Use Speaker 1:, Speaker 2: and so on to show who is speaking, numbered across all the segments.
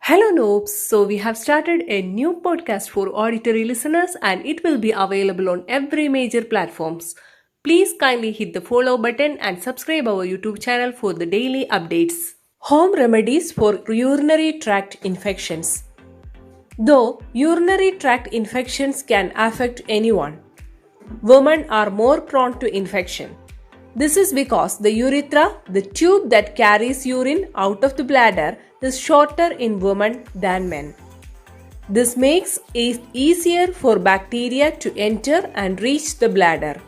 Speaker 1: Hello, Noobs. So, we have started a new podcast for auditory listeners and it will be available on every major platforms. Please kindly hit the follow button and subscribe our YouTube channel for the daily updates. Home remedies for urinary tract infections. Though urinary tract infections can affect anyone, women are more prone to infection. This is because the urethra, the tube that carries urine out of the bladder, is shorter in women than men. This makes it easier for bacteria to enter and reach the bladder.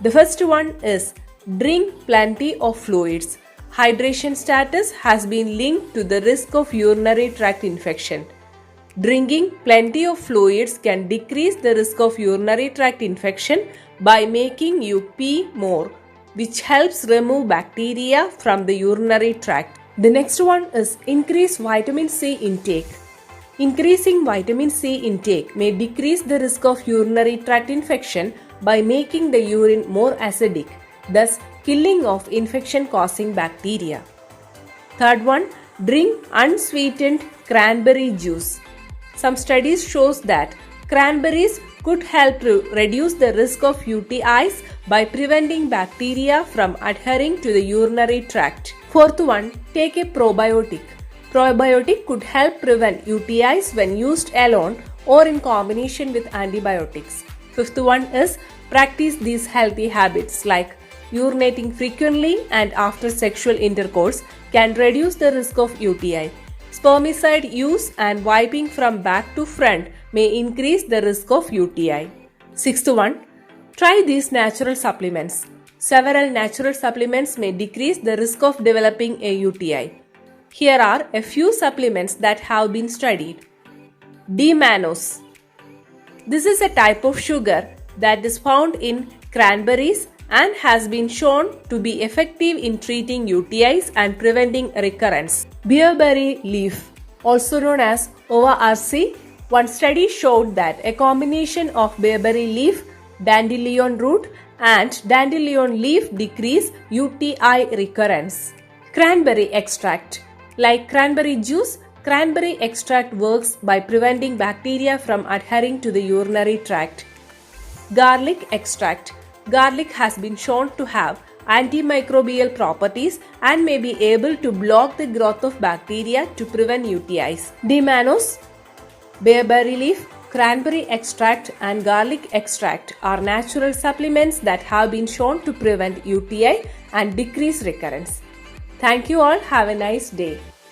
Speaker 1: The first one is drink plenty of fluids. Hydration status has been linked to the risk of urinary tract infection. Drinking plenty of fluids can decrease the risk of urinary tract infection by making you pee more, which helps remove bacteria from the urinary tract. The next one is increase vitamin C intake. Increasing vitamin C intake may decrease the risk of urinary tract infection by making the urine more acidic, thus killing off infection-causing bacteria. Third one, drink unsweetened cranberry juice. Some studies shows that cranberries could help to reduce the risk of UTIs by preventing bacteria from adhering to the urinary tract. Fourth one, take a probiotic. Probiotic could help prevent UTIs when used alone or in combination with antibiotics. Fifth one is practice these healthy habits like urinating frequently and after sexual intercourse can reduce the risk of UTI. Spermicide use and wiping from back to front may increase the risk of UTI. Sixth one, try these natural supplements. Several natural supplements may decrease the risk of developing a UTI. Here are a few supplements that have been studied. D-mannose. This is a type of sugar that is found in cranberries and has been shown to be effective in treating UTIs and preventing recurrence. Bearberry leaf, also known as ORC, one study showed that a combination of bearberry leaf, dandelion root, and dandelion leaf decrease UTI recurrence. Cranberry extract. Like cranberry juice, cranberry extract works by preventing bacteria from adhering to the urinary tract. Garlic extract. Garlic has been shown to have antimicrobial properties and may be able to block the growth of bacteria to prevent UTIs. D-mannose, bearberry leaf, cranberry extract and garlic extract are natural supplements that have been shown to prevent UTI and decrease recurrence. Thank you all. Have a nice day.